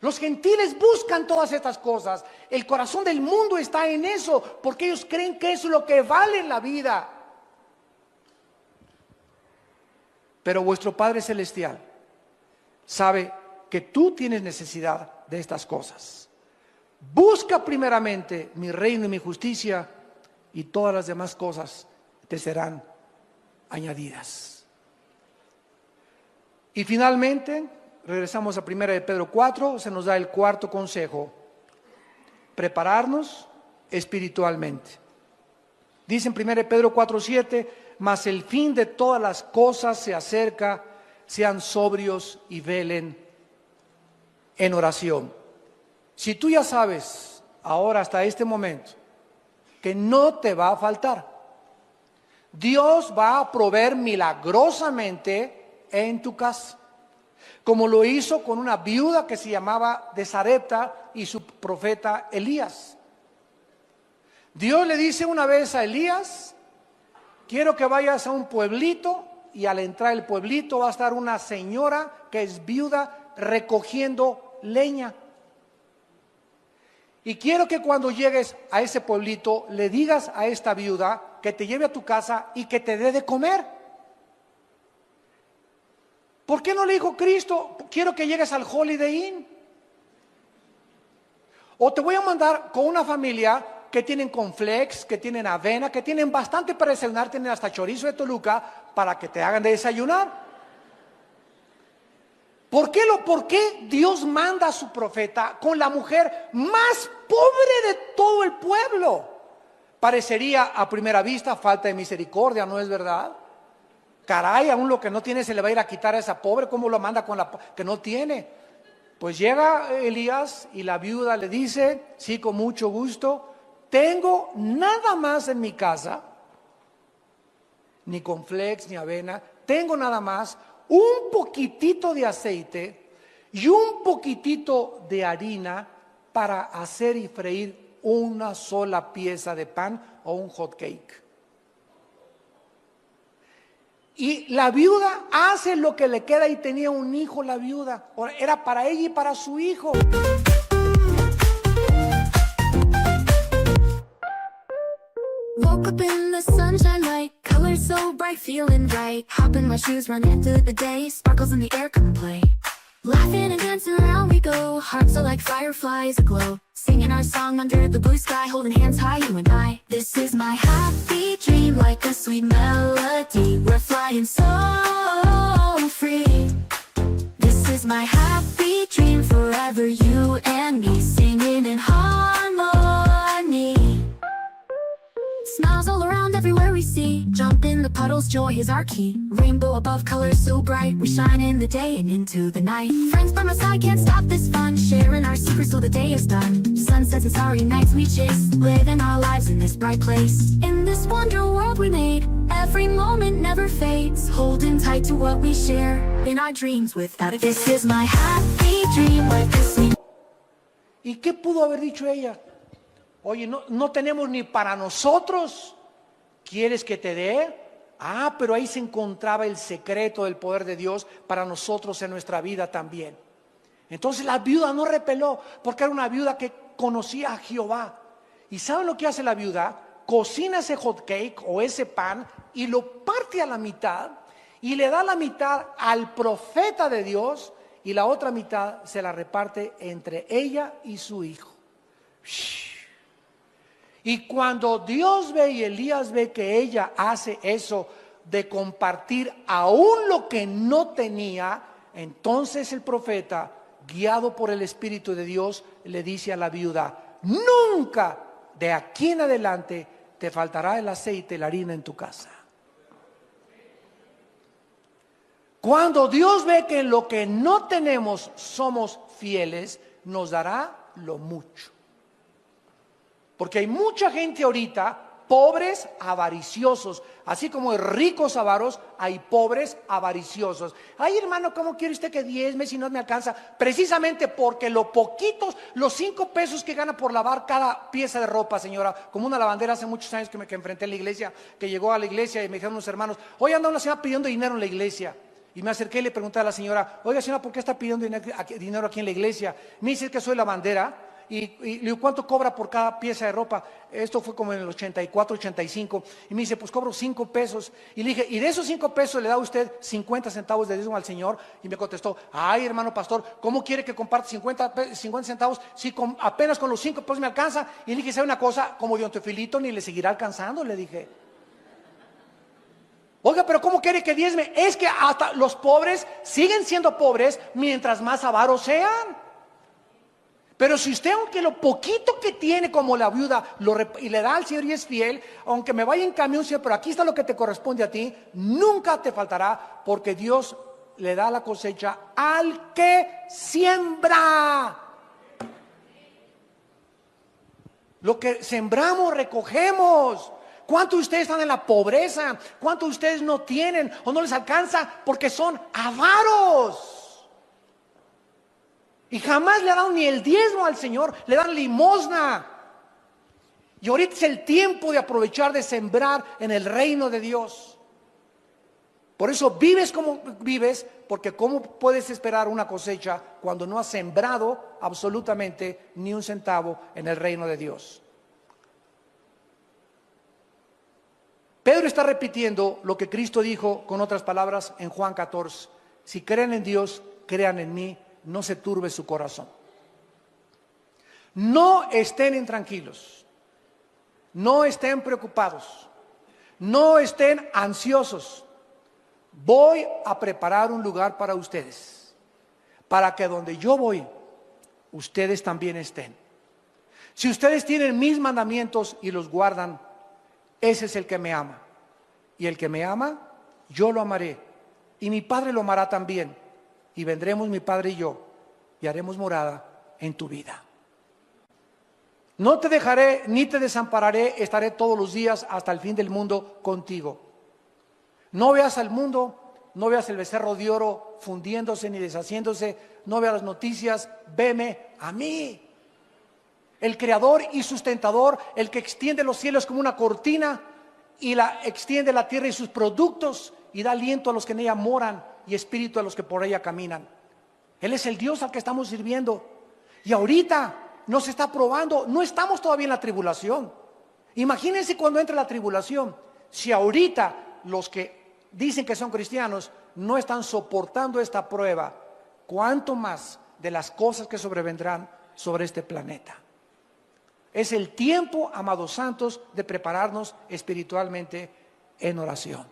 Los gentiles buscan todas estas cosas. El corazón del mundo está en eso, porque ellos creen que eso es lo que vale en la vida. Pero vuestro Padre Celestial sabe que tú tienes necesidad de estas cosas. Busca primeramente mi reino y mi justicia, y todas las demás cosas te serán añadidas. Y finalmente, regresamos a 1 de Pedro 4, se nos da el cuarto consejo: prepararnos espiritualmente. Dice en 1 de Pedro 4:7, mas el fin de todas las cosas se acerca, sean sobrios y velen en oración. Si tú ya sabes ahora hasta este momento que no te va a faltar, Dios va a proveer milagrosamente en tu casa, como lo hizo con una viuda que se llamaba de Sarepta y su profeta Elías. Dios le dice una vez a Elías: quiero que vayas a un pueblito, y al entrar al pueblito va a estar una señora que es viuda recogiendo leña. Y quiero que cuando llegues a ese pueblito le digas a esta viuda que te lleve a tu casa y que te dé de comer. ¿Por qué no le dijo Cristo: quiero que llegues al Holiday Inn? O te voy a mandar con una familia que tienen cornflakes, que tienen avena, que tienen bastante para desayunar, tienen hasta chorizo de Toluca para que te hagan de desayunar. ¿Por qué Dios manda a su profeta con la mujer más pobre de todo el pueblo? Parecería a primera vista falta de misericordia, ¿no es verdad? Caray, aún lo que no tiene se le va a ir a quitar a esa pobre. ¿Cómo lo manda con la que no tiene? Pues llega Elías y la viuda le dice: sí, con mucho gusto, tengo nada más en mi casa, ni cornflakes ni avena, tengo nada más un poquitito de aceite y un poquitito de harina para hacer y freír una sola pieza de pan o un hot cake. Y la viuda hace lo que le queda, y tenía un hijo la viuda. Era para ella y para su hijo. Woke up in the sunshine light, colors so bright, feeling right. Hop in my shoes, run into the day, sparkles in the air, come play. Laughing and dancing around we go, hearts are like fireflies aglow. Singing our song under the blue sky, holding hands high, you and I. This is my happy dream, like a sweet melody. We're flying so free. This is my happy dream, forever you and me, singing in harmony. Smiles all around everywhere we see. Jump in the puddles, joy is our key. Rainbow above, colors so bright. We shine in the day and into the night. Friends by my side, can't stop this fun. Sharing our secrets till the day is done. Sunsets and starry nights we chase. Living our lives in this bright place. In this wonder world we made. Every moment never fades. Holding tight to what we share. In our dreams without a This is my happy dream, like a sweet. ¿Y qué pudo haber dicho ella? Oye, no tenemos ni para nosotros. ¿Quieres que te dé? Ah, pero ahí se encontraba el secreto del poder de Dios para nosotros en nuestra vida también. Entonces la viuda no repeló, porque era una viuda que conocía a Jehová. ¿Y saben lo que hace la viuda? Cocina ese hot cake o ese pan y lo parte a la mitad y le da la mitad al profeta de Dios, y la otra mitad se la reparte entre ella y su hijo. Y cuando Dios ve y Elías ve que ella hace eso de compartir aún lo que no tenía, entonces el profeta, guiado por el Espíritu de Dios, le dice a la viuda: nunca de aquí en adelante te faltará el aceite y la harina en tu casa. Cuando Dios ve que en lo que no tenemos somos fieles, nos dará lo mucho. Porque hay mucha gente ahorita, pobres avariciosos, así como hay ricos avaros, hay pobres avariciosos. Ay, hermano, ¿cómo quiere usted que diezme si no me alcanza? Precisamente porque los 5 pesos que gana por lavar cada pieza de ropa, señora, como una lavandera hace muchos años que enfrenté en la iglesia, que llegó a la iglesia y me dijeron unos hermanos: hoy anda una señora pidiendo dinero en la iglesia. Y me acerqué y le pregunté a la señora: oiga, señora, ¿por qué está pidiendo dinero aquí en la iglesia? Me dice que soy lavandera. Y le digo: ¿cuánto cobra por cada pieza de ropa? Esto fue como en el 84, 85. Y me dice: pues cobro 5 pesos. Y le dije: ¿y de esos 5 pesos le da usted 50 centavos de diezmo al Señor? Y me contestó: ay, hermano pastor, ¿cómo quiere que comparte 50 centavos si apenas con los 5 pesos me alcanza? Y le dije: ¿sabe una cosa? Como Don Teofilito ni le seguirá alcanzando, le dije. Oiga, pero ¿cómo quiere que diezme? Es que hasta los pobres siguen siendo pobres mientras más avaros sean. Pero si usted, aunque lo poquito que tiene, como la viuda, y le da al Señor y es fiel, aunque me vaya en camión, Señor, pero aquí está lo que te corresponde a ti, nunca te faltará, porque Dios le da la cosecha al que siembra. Lo que sembramos, recogemos. ¿Cuántos de ustedes están en la pobreza? ¿Cuántos de ustedes no tienen o no les alcanza porque son avaros? Y jamás le dan ni el diezmo al Señor, le dan limosna. Y ahorita es el tiempo de aprovechar de sembrar en el reino de Dios. Por eso vives como vives, porque ¿cómo puedes esperar una cosecha cuando no has sembrado absolutamente ni un centavo en el reino de Dios? Pedro está repitiendo lo que Cristo dijo con otras palabras en Juan 14. Si creen en Dios, crean en mí, no se turbe su corazón. No estén intranquilos. No estén preocupados, no estén ansiosos. Voy a preparar un lugar para ustedes, para que donde yo voy, ustedes también estén. Si ustedes tienen mis mandamientos y los guardan, ese es el que me ama. Y el que me ama, yo lo amaré. Y mi Padre lo amará también. Y vendremos mi Padre y yo, y haremos morada en tu vida. No te dejaré ni te desampararé, estaré todos los días hasta el fin del mundo contigo. No veas al mundo, no veas el becerro de oro fundiéndose ni deshaciéndose, no veas las noticias, veme a mí. El creador y sustentador, el que extiende los cielos como una cortina y extiende la tierra y sus productos y da aliento a los que en ella moran y espíritu a los que por ella caminan. Él es el Dios al que estamos sirviendo. Y ahorita nos está probando, no estamos todavía en la tribulación. Imagínense cuando entre la tribulación, si ahorita los que dicen que son cristianos no están soportando esta prueba, ¿cuánto más de las cosas que sobrevendrán sobre este planeta? Es el tiempo, amados santos, de prepararnos espiritualmente en oración,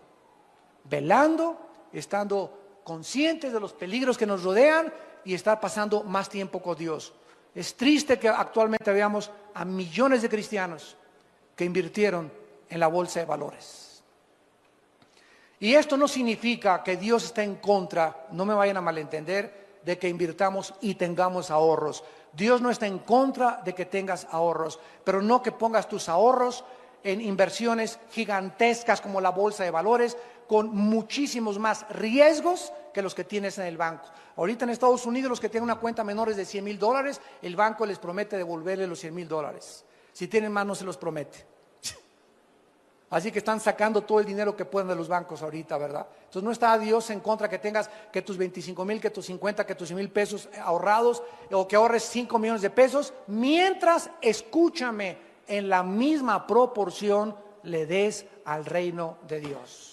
velando, estando conscientes de los peligros que nos rodean y estar pasando más tiempo con Dios. Es triste que actualmente veamos a millones de cristianos que invirtieron en la bolsa de valores. Y esto no significa que Dios está en contra, no me vayan a malentender, de que invirtamos y tengamos ahorros. Dios no está en contra de que tengas ahorros, pero no que pongas tus ahorros en inversiones gigantescas como la bolsa de valores, con muchísimos más riesgos que los que tienes en el banco. Ahorita en Estados Unidos los que tienen una cuenta menores de $100,000, el banco les promete devolverle los $100,000. Si tienen más no se los promete. Así que están sacando todo el dinero que pueden de los bancos ahorita, ¿verdad? Entonces no está Dios en contra que tengas que tus 25,000, que tus 50, que tus 100,000 pesos ahorrados, o que ahorres 5 millones de pesos, mientras, escúchame, en la misma proporción le des al reino de Dios.